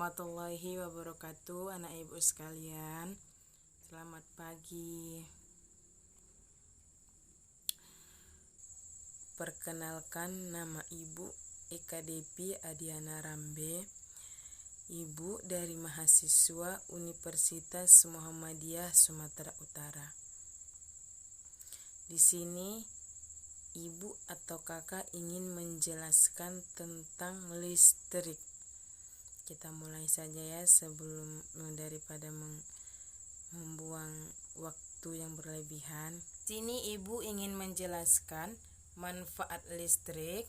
warahmatullahi wabarakatuh, anak ibu sekalian. Selamat pagi. Perkenalkan, nama ibu Eka Depi Adiana Rambe, ibu dari mahasiswa Universitas Muhammadiyah Sumatera Utara. Di sini ibu atau kakak ingin menjelaskan tentang listrik. Kita mulai saja ya, sebelum daripada membuang waktu yang berlebihan. Sini ibu ingin menjelaskan manfaat listrik,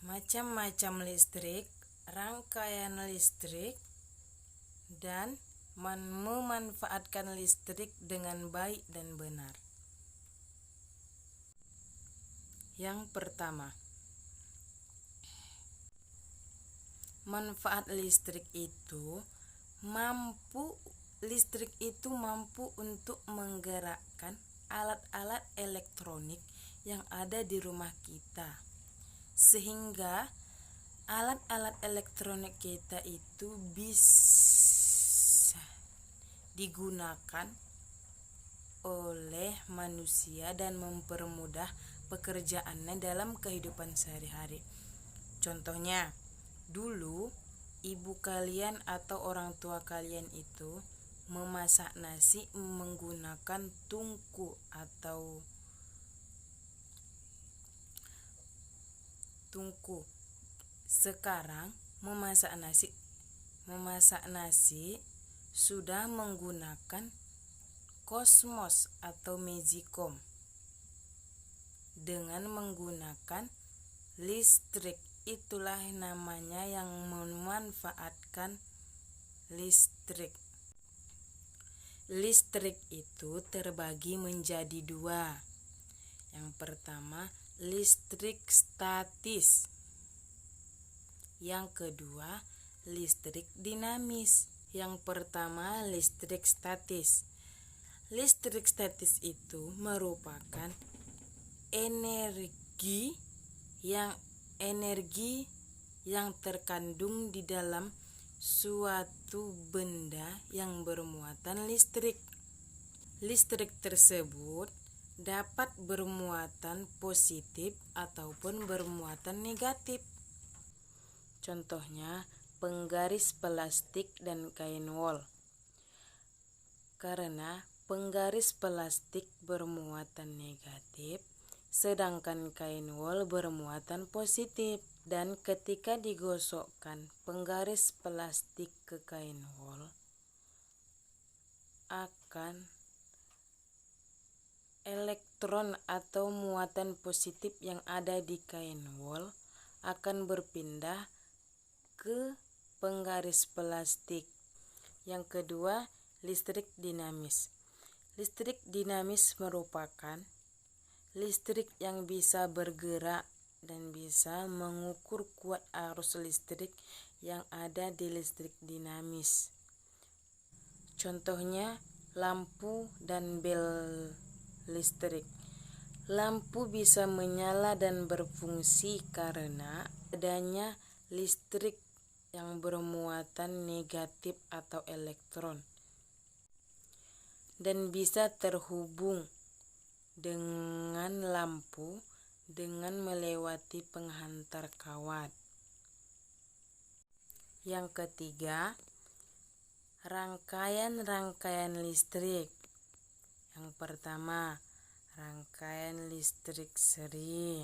macam-macam listrik, rangkaian listrik, dan memanfaatkan listrik dengan baik dan benar. Yang pertama, manfaat listrik itu mampu untuk menggerakkan alat-alat elektronik yang ada di rumah kita, sehingga alat-alat elektronik kita itu bisa digunakan oleh manusia dan mempermudah pekerjaannya dalam kehidupan sehari-hari. Contohnya, dulu ibu kalian atau orang tua kalian itu memasak nasi menggunakan tungku atau tungku. Sekarang memasak nasi sudah menggunakan kosmos atau magicom dengan menggunakan listrik. Itulah namanya yang memanfaatkan listrik. Listrik itu terbagi menjadi dua. Yang pertama, listrik statis. Yang kedua, listrik dinamis. Yang pertama, listrik statis. Listrik statis itu merupakan energi yang terkandung di dalam suatu benda yang bermuatan listrik. Listrik tersebut dapat bermuatan positif ataupun bermuatan negatif. Contohnya, penggaris plastik dan kain wol. Karena penggaris plastik bermuatan negatif, sedangkan kain wol bermuatan positif. Dan ketika digosokkan penggaris plastik ke kain wol, akan elektron atau muatan positif yang ada di kain wol akan berpindah ke penggaris plastik. Yang kedua, listrik dinamis. Listrik dinamis merupakan listrik yang bisa bergerak dan bisa mengukur kuat arus listrik yang ada di listrik dinamis. Contohnya, lampu dan bel listrik. Lampu bisa menyala dan berfungsi karena adanya listrik yang bermuatan negatif atau elektron, dan bisa terhubung dengan lampu dengan melewati penghantar kawat. Yang ketiga, rangkaian listrik. Yang pertama, rangkaian listrik seri.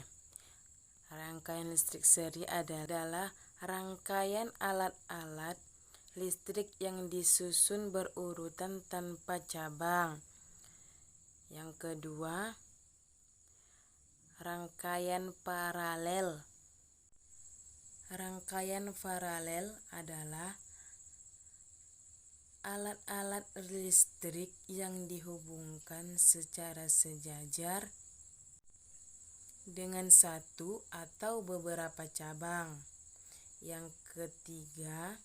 Rangkaian listrik seri adalah rangkaian alat-alat listrik yang disusun berurutan tanpa cabang. Yang kedua, rangkaian paralel. Rangkaian paralel adalah alat-alat listrik yang dihubungkan secara sejajar dengan satu atau beberapa cabang. Yang ketiga,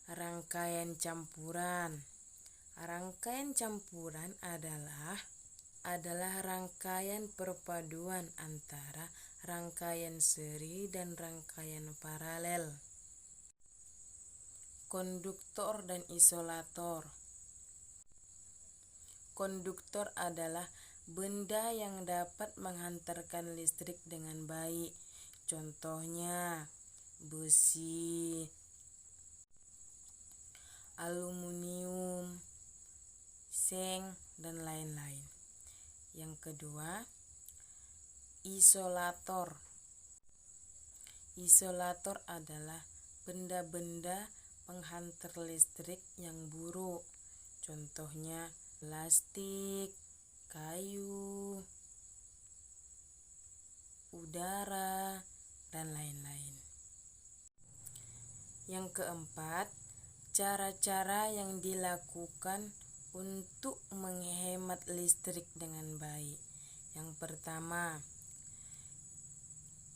rangkaian campuran. Rangkaian campuran adalah rangkaian perpaduan antara rangkaian seri dan rangkaian paralel. Konduktor dan isolator. Konduktor adalah benda yang dapat menghantarkan listrik dengan baik. Contohnya besi, aluminium, seng, dan lain-lain. Yang kedua, isolator. Isolator adalah benda-benda penghantar listrik yang buruk. Contohnya plastik, kayu, udara, dan lain-lain. Yang keempat, cara-cara yang dilakukan untuk menghemat listrik dengan baik. Yang pertama,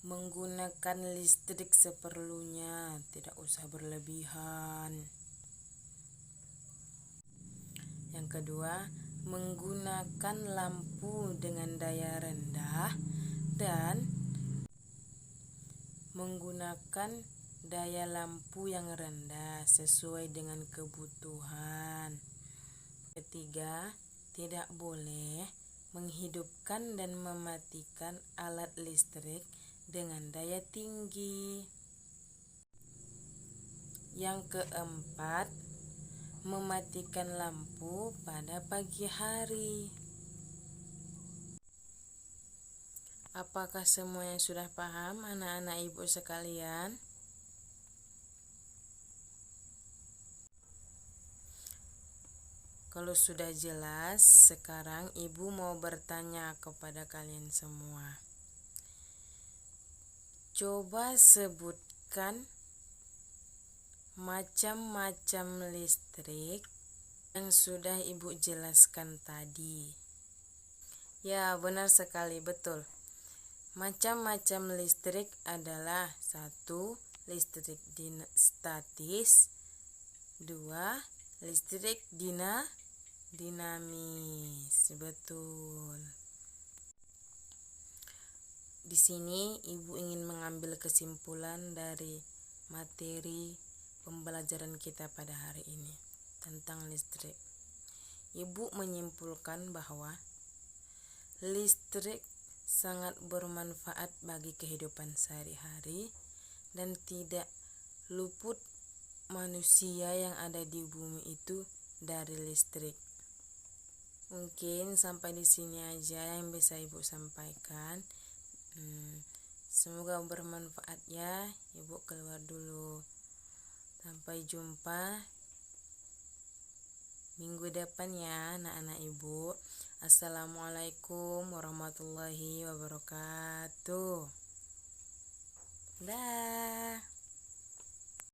menggunakan listrik seperlunya, tidak usah berlebihan. Yang kedua, menggunakan lampu dengan daya rendah dan menggunakan daya lampu yang rendah sesuai dengan kebutuhan. Ketiga, tidak boleh menghidupkan dan mematikan alat listrik dengan daya tinggi. Yang keempat, mematikan lampu pada pagi hari. Apakah semuanya sudah paham, anak-anak ibu sekalian? Kalau sudah jelas, sekarang ibu mau bertanya kepada kalian semua. Coba sebutkan macam-macam listrik yang sudah ibu jelaskan tadi. Ya, benar sekali, betul. Macam-macam listrik adalah 1. Listrik statis, 2. Listrik dinamis. Betul. Di sini ibu ingin mengambil kesimpulan dari materi pembelajaran kita pada hari ini tentang listrik. Ibu menyimpulkan bahwa listrik sangat bermanfaat bagi kehidupan sehari-hari dan tidak luput manusia yang ada di bumi itu dari listrik. Mungkin sampai di sini aja yang bisa ibu sampaikan. Semoga bermanfaat ya. Ibu keluar dulu. Sampai jumpa minggu depan ya anak-anak ibu. Assalamualaikum warahmatullahi wabarakatuh. Dah.